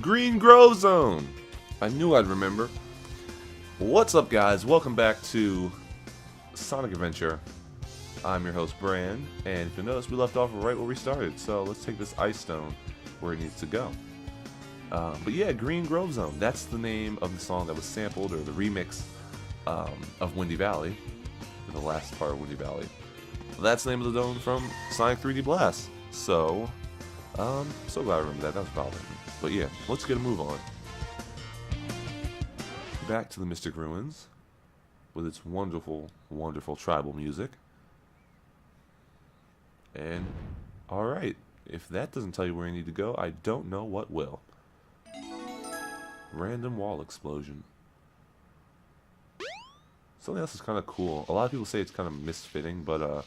Green Grove Zone. I knew I'd remember. What's up, guys? Welcome back to Sonic Adventure. I'm your host, Bran, and if you notice, we left off right where we started. So let's take this ice stone where it needs to go. But yeah, Green Grove Zone. That's the name of the song that was sampled, or the remix of Windy Valley, the last part of Windy Valley. That's the name of the zone from Sonic 3D Blast. So, so glad I remember that. That was bothering me. But yeah, let's get a move on. Back to the Mystic Ruins with its wonderful, wonderful tribal music. And, alright, if that doesn't tell you where you need to go, I don't know what will. Random wall explosion. Something else is kind of cool. A lot of people say it's kind of misfitting, but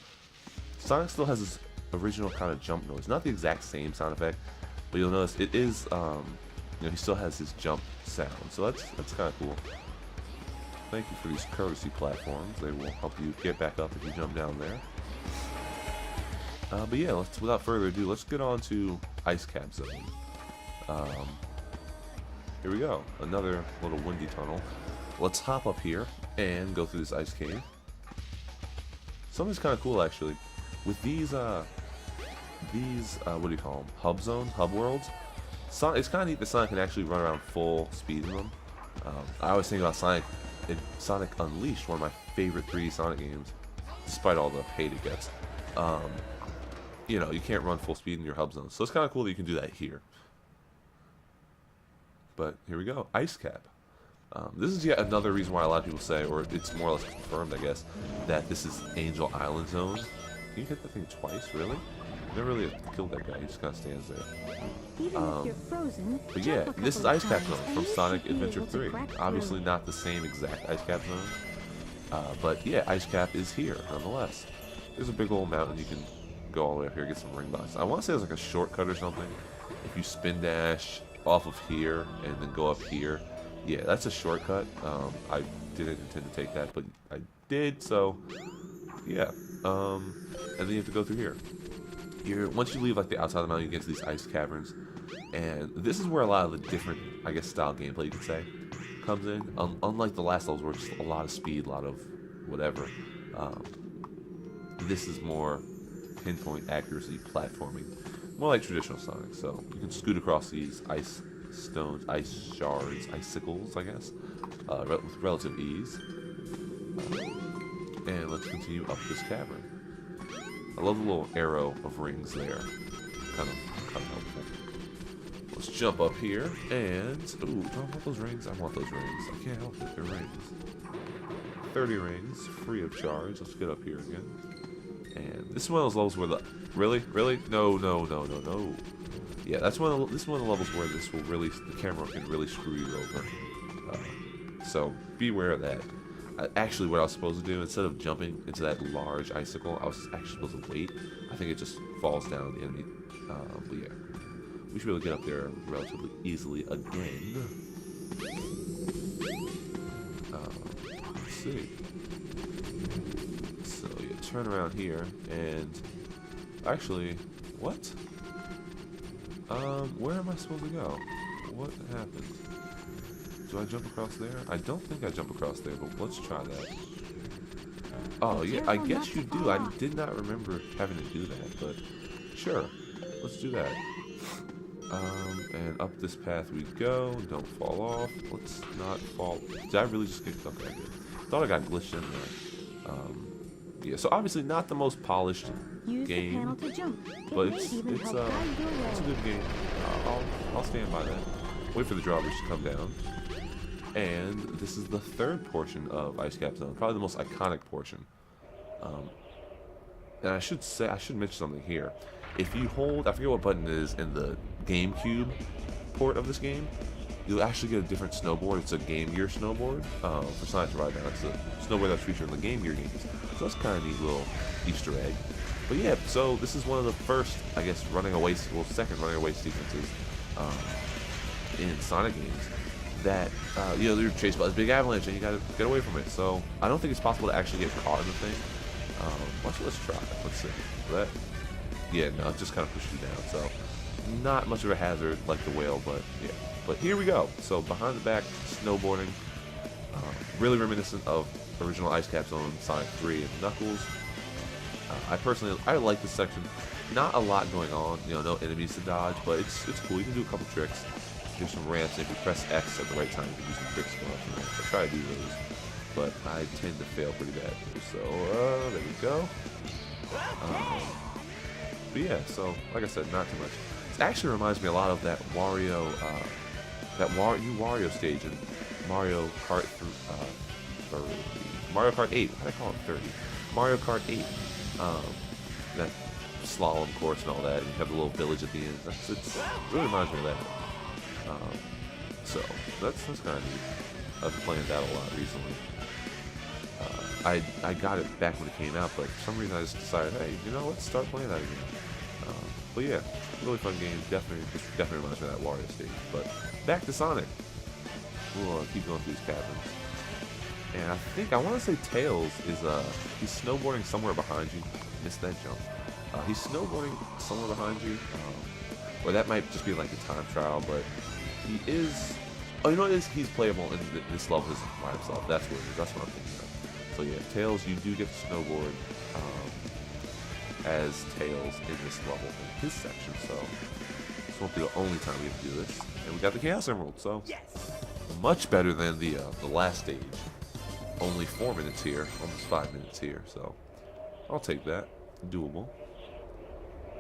Sonic still has his original kind of jump noise. Not the exact same sound effect, but you'll notice it is, you know, he still has his jump sound. So that's kind of cool. Thank you for these courtesy platforms. They will help you get back up if you jump down there. But yeah, without further ado, let's get on to Icecap Zone. Here we go. Another little windy tunnel. Let's hop up here and go through this ice cave. Something's kind of cool, actually. With these what do you call them? Hub worlds. It's kind of neat that Sonic can actually run around full speed in them. I always think about Sonic Unleashed, one of my favorite 3D Sonic games, despite all the hate it gets. You know, you can't run full speed in your hub zones, so it's kind of cool that you can do that here. But here we go, Icecap. This is yet another reason why a lot of people say, or it's more or less confirmed, I guess, that this is Angel Island Zone. Can you hit that thing twice, really? Never really killed that guy, he just kind of stands there. But yeah, this is Icecap Zone from Sonic Adventure 3. Obviously not the same exact Icecap Zone, but yeah, Icecap is here, nonetheless. There's a big old mountain, you can go all the way up here, get some ring boxes. I want to say there's like a shortcut or something. If you spin dash off of here and then go up here, yeah, that's a shortcut. I didn't intend to take that, but I did, so yeah. And then you have to go through here. Once you leave like the outside of the mountain, you get to these ice caverns, and this is where a lot of the different, I guess, style gameplay, you could say, comes in. Unlike the last levels where it's just a lot of speed, a lot of whatever, this is more pinpoint accuracy platforming, more like traditional Sonic. So you can scoot across these ice stones, ice shards, icicles, I guess, with relative ease. And let's continue up this cavern. I love the little arrow of rings there. Kind of helpful. Let's jump up here and... Ooh, do I want those rings? I want those rings. I can't help it. They're rings. 30 rings, free of charge. Let's get up here again. And this is one of those levels where the... Really? No. Yeah, this is one of the levels where this will really... The camera can really screw you over. So, beware of that. Actually, what I was supposed to do, instead of jumping into that large icicle, I was actually supposed to wait. I think it just falls down on the enemy. But yeah, we should be able to get up there relatively easily again. Let's see. So yeah, turn around here, and actually, what? Where am I supposed to go? What happened? Do I jump across there? I don't think I jump across there, but let's try that. Oh, yeah, I guess you do. I did not remember having to do that, but sure. Let's do that. And up this path we go. Don't fall off. Let's not fall. Did I really just get... Okay, I did. Thought I got glitched in there. Yeah, so obviously not the most polished game, but it's a good game. I'll stand by that. Wait for the drawbridge to come down. And this is the third portion of Icecap Zone, probably the most iconic portion. And I should mention something here. If you hold, I forget what button it is in the GameCube port of this game, you'll actually get a different snowboard. It's a Game Gear snowboard for Sonic to ride down. It's a snowboard that's featured in the Game Gear games. So that's kind of a neat little Easter egg. But yeah, so this is one of the first, I guess, second running away sequences in Sonic games. That you know, you're chased by this big avalanche and you gotta get away from it. So I don't think it's possible to actually get caught in the thing. Let's try it. Let's see. Yeah, no, it just kind of pushed you down. So not much of a hazard like the whale, but yeah. But here we go. So behind the back, snowboarding. Really reminiscent of original Icecap Zone, Sonic 3, and Knuckles. I like this section. Not a lot going on, you know, no enemies to dodge, but it's cool. You can do a couple tricks. There's some ramps, and if you press X at the right time, you can do some tricks going off the ramp. I try to do those, but I tend to fail pretty bad. So, there we go. But yeah, so, like I said, not too much. It actually reminds me a lot of that Wario, new Wario stage in Mario Kart, Mario Kart 8. Why did I call it 30? Mario Kart 8. That slalom course and all that, and you have the little village at the end. It really reminds me of that. So that's kind of neat. I've been playing that a lot recently. I got it back when it came out, but for some reason I just decided, hey, you know, let's start playing that again. But yeah, really fun game. Definitely reminds me of that Wario stage. But back to Sonic. We'll keep going through these caverns. And I think, I want to say Tails is, he's snowboarding somewhere behind you. Missed that jump. He's snowboarding somewhere behind you. Or that might just be like a time trial, but he is... Oh, you know what it is? He's playable in this level by himself. That's what it is. That's what I'm thinking of. So yeah, Tails, you do get to snowboard as Tails in this level, in his section, so this won't be the only time we have to do this. And we got the Chaos Emerald, so much better than the last stage. Only 4 minutes here, almost 5 minutes here, so I'll take that. Doable.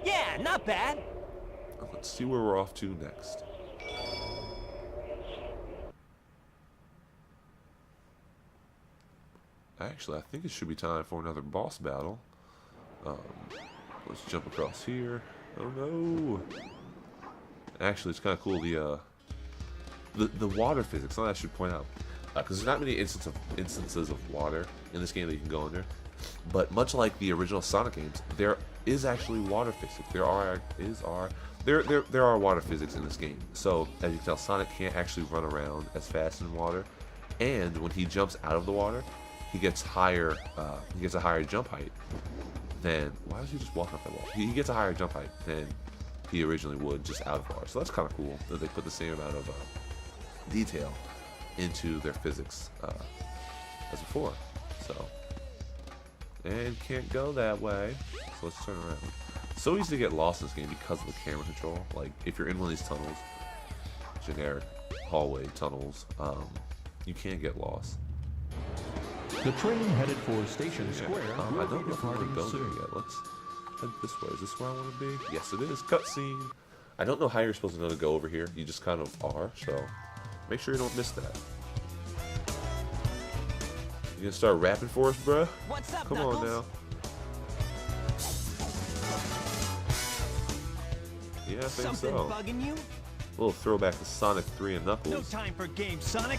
Yeah, not bad. Let's see where we're off to next. Actually, I think it should be time for another boss battle. Let's jump across here. Oh no! Actually, it's kind of cool. The water physics. Something I should point out, because there's not many instances of water in this game that you can go under. But much like the original Sonic games, there is actually water physics. There are water physics in this game. So as you can tell, Sonic can't actually run around as fast in water, and when he jumps out of the water, he gets higher. He gets a higher jump height than. Why was he just walking up that wall? He gets a higher jump height than he originally would just out of water. So that's kind of cool that they put the same amount of detail into their physics as before. So. And can't go that way, so let's turn around. So easy to get lost in this game because of the camera control. Like, if you're in one of these tunnels, generic hallway tunnels, you can't get lost. The train headed for Station Square. I don't know if I'm going to go there yet. Let's head this way. Is this where I want to be? Yes, it is. Cutscene. I don't know how you're supposed to know to go over here. You just kind of are, so make sure you don't miss that. You gonna start rapping for us, bruh? What's up, Come Knuckles? on now. Yeah, I think Something so. bugging you? A little throwback to Sonic 3 and Knuckles. No time for games, Sonic.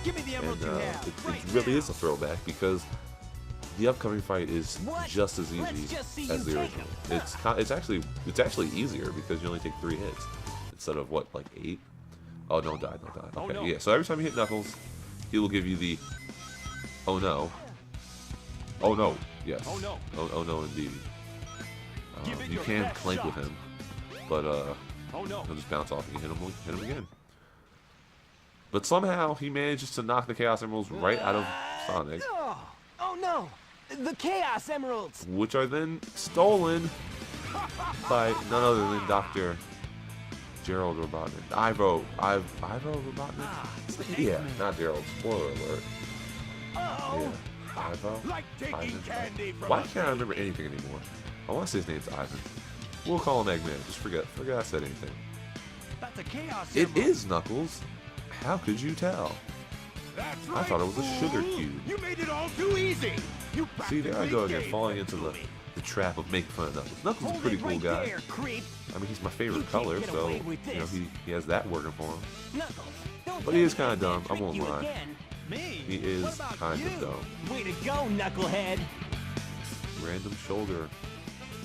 Give me the emerald And you have. it really is a throwback because the upcoming fight is just as easy as the original. It's actually easier because you only take 3 hits instead of what, like 8? Oh, don't die, don't die. Okay, yeah. So every time you hit Knuckles, he will give you the oh no. Oh no. Yes. Oh no. Oh no indeed. You can clank with him, but he'll just bounce off and you hit him again. But somehow he manages to knock the Chaos Emeralds right out of Sonic. Oh no! The Chaos Emeralds! Which are then stolen by none other than Dr. Gerald Robotnik. Ivo Robotnik? Yeah, not Gerald. Spoiler alert. Yeah. Ivo? Like taking candy from Why can't I remember anything anymore? I want to say his name's Ivan. We'll call him Eggman. Just forget I said anything. That's a Chaos It Emerald. is Knuckles. How could you tell? That's I thought it was a sugar cube. You made it all too easy. You See, there I go again, falling into the trap of making fun of Knuckles. Knuckles is a pretty cool guy. There, creep. I mean, he's my favorite color, get so away with you know this. he has that working for him. Knuckles, don't But tell he is me kind of that dumb. I tricked won't you lie. again. Me? He is What about kind you? of dumb. Way to go, knucklehead. Random shoulder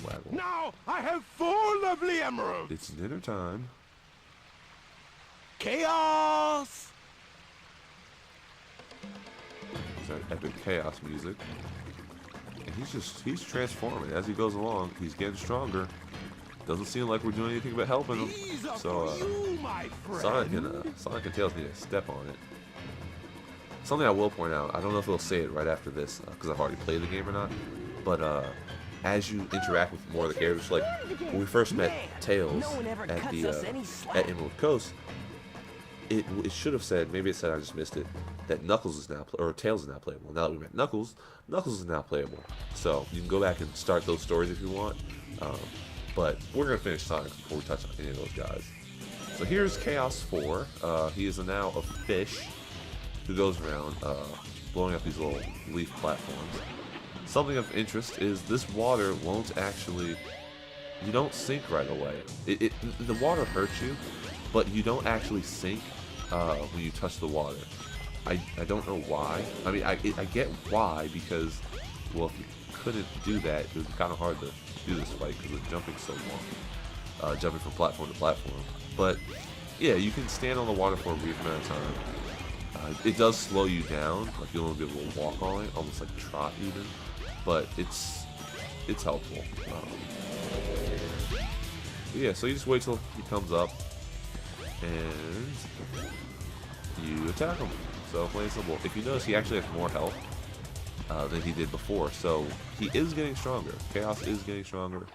waggle. Now I have 4 lovely emeralds. It's dinner time. Chaos! It's that epic chaos music. And he's transforming. As he goes along, he's getting stronger. doesn't seem like we're doing anything but helping them. These are So for you, my friend. Sonic and Tails need to step on it. Something I will point out, I don't know if they'll say it right after this, because I've already played the game or not, but as you interact with more of the characters, like when we first met Tails at Emerald Coast, it should have said, maybe it said, I just missed it, that Knuckles is now, or Tails is now playable. Now that we met Knuckles, Knuckles is now playable. So you can go back and start those stories if you want, but we're going to finish Sonic before we touch on any of those guys. So here's Chaos 4. He is now a fish who goes around blowing up these little leaf platforms. Something of interest is this water won't actually, you don't sink right away. The water hurts you, but you don't actually sink when you touch the water. I don't know why. I mean, I get why, because, well, if you couldn't do that, it would be kind of hard to do this fight because the jumping's so long. Jumping from platform to platform. But, yeah, you can stand on the water for a brief amount of time. It does slow you down, like you'll only be able to walk on it, almost like trot even. But it's helpful. Yeah, so you just wait till he comes up, and you attack him. So plain and simple. If you notice, he actually has more health than he did before, so he is getting stronger. Chaos is getting stronger.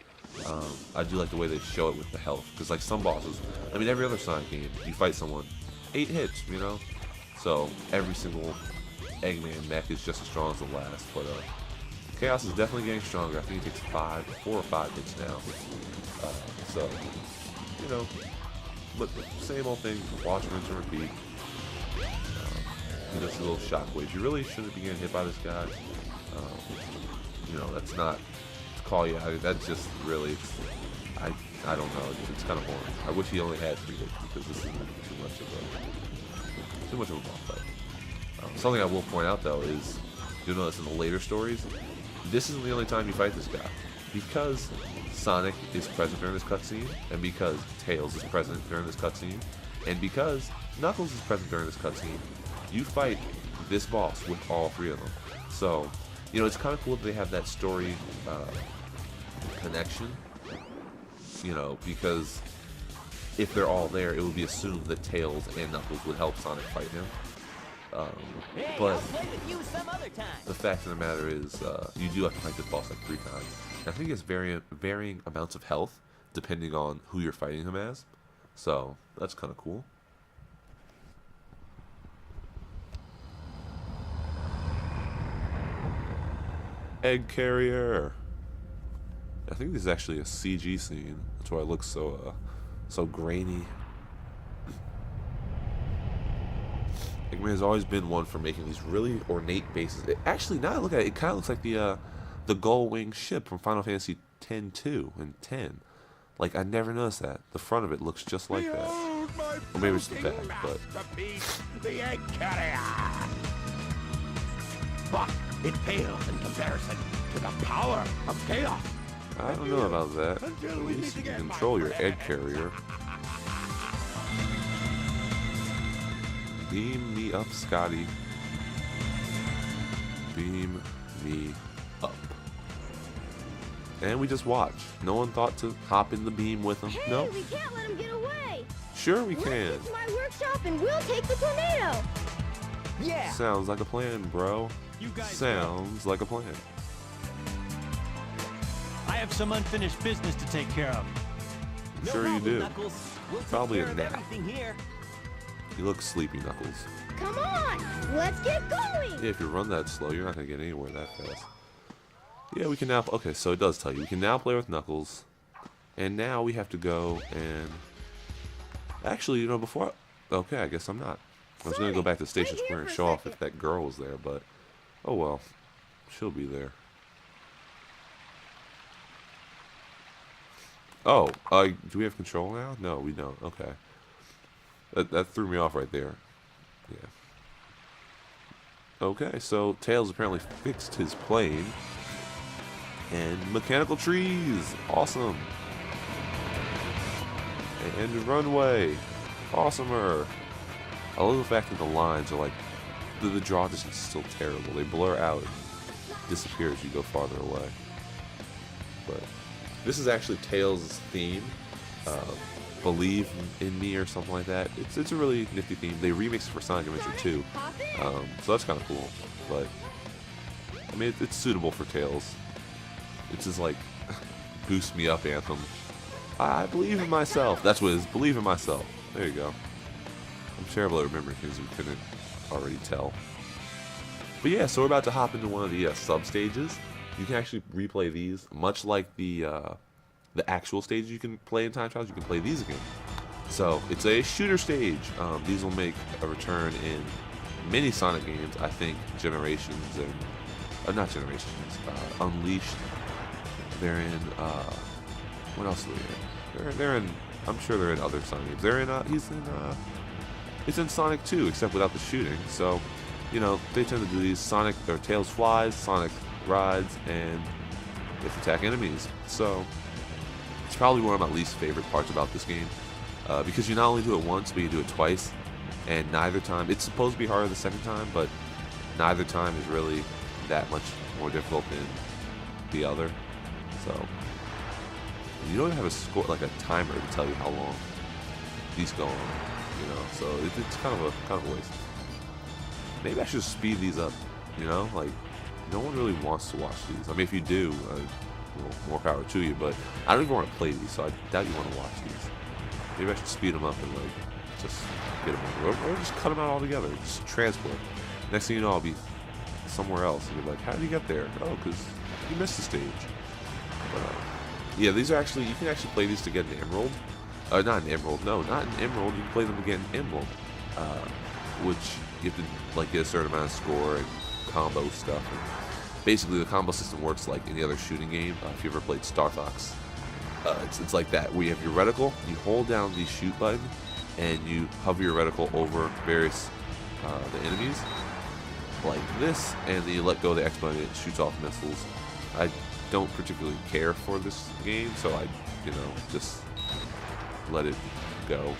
I do like the way they show it with the health, because like some bosses, I mean every other Sonic game, you fight someone, 8 hits, you know? So every single Eggman mech is just as strong as the last, but Chaos is definitely getting stronger. I think he takes 4 or 5 hits now. So, you know, but same old thing, watch, rinse, and repeat. He does a little shockwaves. You really shouldn't be getting hit by this guy. You know, that's not to call you out. That's just really, I don't know. It's kind of boring. I wish he only had 3 hits, because this isn't too much of a boss fight. Something I will point out though is, you'll notice in the later stories, this isn't the only time you fight this guy. Because Sonic is present during this cutscene, and because Tails is present during this cutscene, and because Knuckles is present during this cutscene, you fight this boss with all 3 of them. So, you know, it's kind of cool that they have that story connection, you know, because if they're all there, it would be assumed that Tails and Knuckles would help Sonic fight him. But the fact of the matter is, you do have to fight this boss like 3 times. And I think it's varying amounts of health depending on who you're fighting him as. So that's kind of cool. Egg carrier. I think this is actually a CG scene. That's why it looks so grainy. Eggman has always been one for making these really ornate bases. Actually, now I look at it, it kind of looks like the gull-winged ship from Final Fantasy X-2 and 10. Like, I never noticed that. The front of it looks just like that. Or maybe it's the back, but... The egg carrier! But it pales in comparison to the power of chaos. I don't know about that. At least you can control your egg carrier. Beam me up, Scotty. Beam me up. And we just watch. No one thought to hop in the beam with him. Hey, No? we can't let him get away. Sure we can. Let's get to my workshop and we'll take the tornado. Yeah. Sounds like a plan, bro. You guys Sounds like a plan. I have some unfinished business to take care of. No Sure you problem, do. Knuckles. We'll take Probably care a of nap. everything here. You look sleepy, Knuckles. Come on, let's get going. Yeah, if you run that slow, you're not going to get anywhere that fast. Yeah, we can now... Okay, so it does tell you. We can now play with Knuckles. And now we have to go and... Actually, you know, before... Okay, I guess I'm not. I was going to go back to Station Square and show off if that girl was there, but... Oh well. She'll be there. Oh, do we have control now? No, we don't. Okay. That threw me off right there. Yeah. Okay, so Tails apparently fixed his plane. And mechanical trees! Awesome! And runway! Awesomer! I love the fact that the lines are like... The draw distance is still terrible. They blur out and disappear as you go farther away. But This is actually Tails' theme. Believe in Me or something like that. It's a really nifty theme. They remixed it for Sonic Adventure 2, so that's kind of cool. But I mean, it's suitable for Tails. It's his like boost me up anthem. I believe in myself. That's what it is. Believe in myself. There you go. I'm terrible at remembering things we couldn't already tell. But yeah, so we're about to hop into one of the sub stages. You can actually replay these, much like the actual stages you can play in time trials. You can play these again. So it's a shooter stage. These will make a return in many Sonic games. I think Generations and not Generations, Unleashed. They're in what else are they in? They're in. I'm sure they're in other Sonic games. They're in. It's in Sonic 2, except without the shooting. So, you know, they tend to do these Sonic or Tails flies, Sonic rides, and they attack enemies. So it's probably one of my least favorite parts about this game, because you not only do it once, but you do it twice, and neither time. It's supposed to be harder the second time, but neither time is really that much more difficult than the other. So you don't even have a score, like a timer to tell you how long these go on. You know, so it's kind of a waste. Maybe I should speed these up. You know, like no one really wants to watch these. I mean, if you do, well, more power to you. But I don't even want to play these, so I doubt you want to watch these. Maybe I should speed them up and like just get them over, or just cut them out altogether. Just transport. Next thing you know, I'll be somewhere else, and you're like, "How did you get there?" Oh, because you missed the stage. But yeah, these are actually, you can actually play these to get an emerald. Not an emerald. No, not an emerald. You can play them to get an emerald, which you have to like get a certain amount of score and combo stuff. And basically, the combo system works like any other shooting game. If you ever played Star Fox, it's like that. Where you have your reticle, you hold down the shoot button, and you hover your reticle over various the enemies, like this, and then you let go of the X button, and it shoots off missiles. I don't particularly care for this game, so I, you know, just let it go.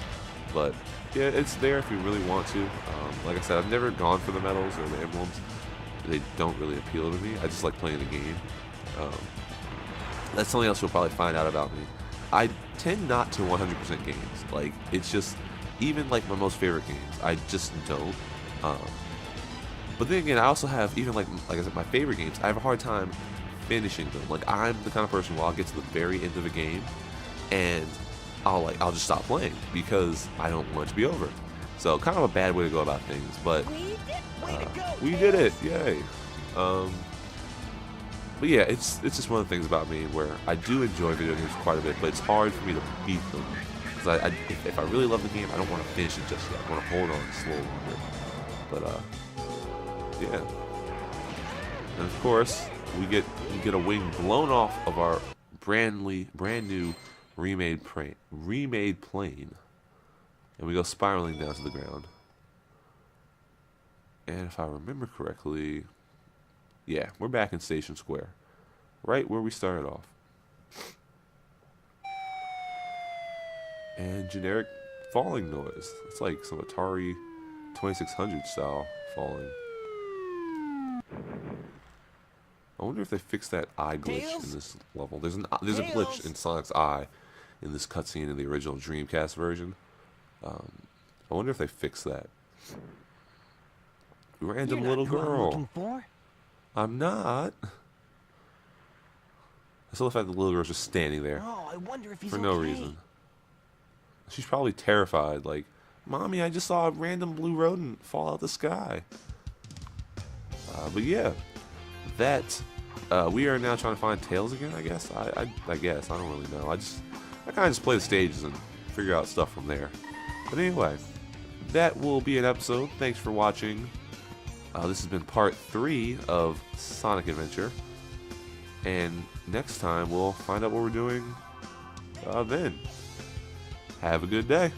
But yeah, it's there if you really want to. Like I said, I've never gone for the medals or the emblems. They don't really appeal to me. I just like playing the game. That's something else you'll probably find out about me. I tend not to 100% games. Like, it's just, even like my most favorite games, I just don't. But then again, I also have, even like I said, my favorite games, I have a hard time finishing them. Like, I'm the kind of person where I'll get to the very end of a game and I'll just stop playing because I don't want it to be over. So kind of a bad way to go about things, but we did it, yay. But yeah, it's just one of the things about me where I do enjoy video games quite a bit, but it's hard for me to beat them. Because if I really love the game, I don't want to finish it just yet. I want to hold on slow longer. But yeah. And of course, we get a wing blown off of our brand new remade plane, and we go spiraling down to the ground. And if I remember correctly, yeah, we're back in Station Square, right where we started off. And generic falling noise. It's like some Atari 2600 style falling. I wonder if they fixed that eye glitch in this level. There's a glitch in Sonic's eye in this cutscene in the original Dreamcast version. I wonder if they fixed that. Random little girl. I'm not. I still the fact that the little girl's just standing there I wonder if he's for no reason. She's probably terrified. Like, Mommy, I just saw a random blue rodent fall out the sky. But yeah, that we are now trying to find Tails again. I guess. I guess I don't really know. I kind of just play the stages and figure out stuff from there. But anyway, that will be an episode. Thanks for watching. This has been part 3 of Sonic Adventure, and next time we'll find out what we're doing then. Have a good day.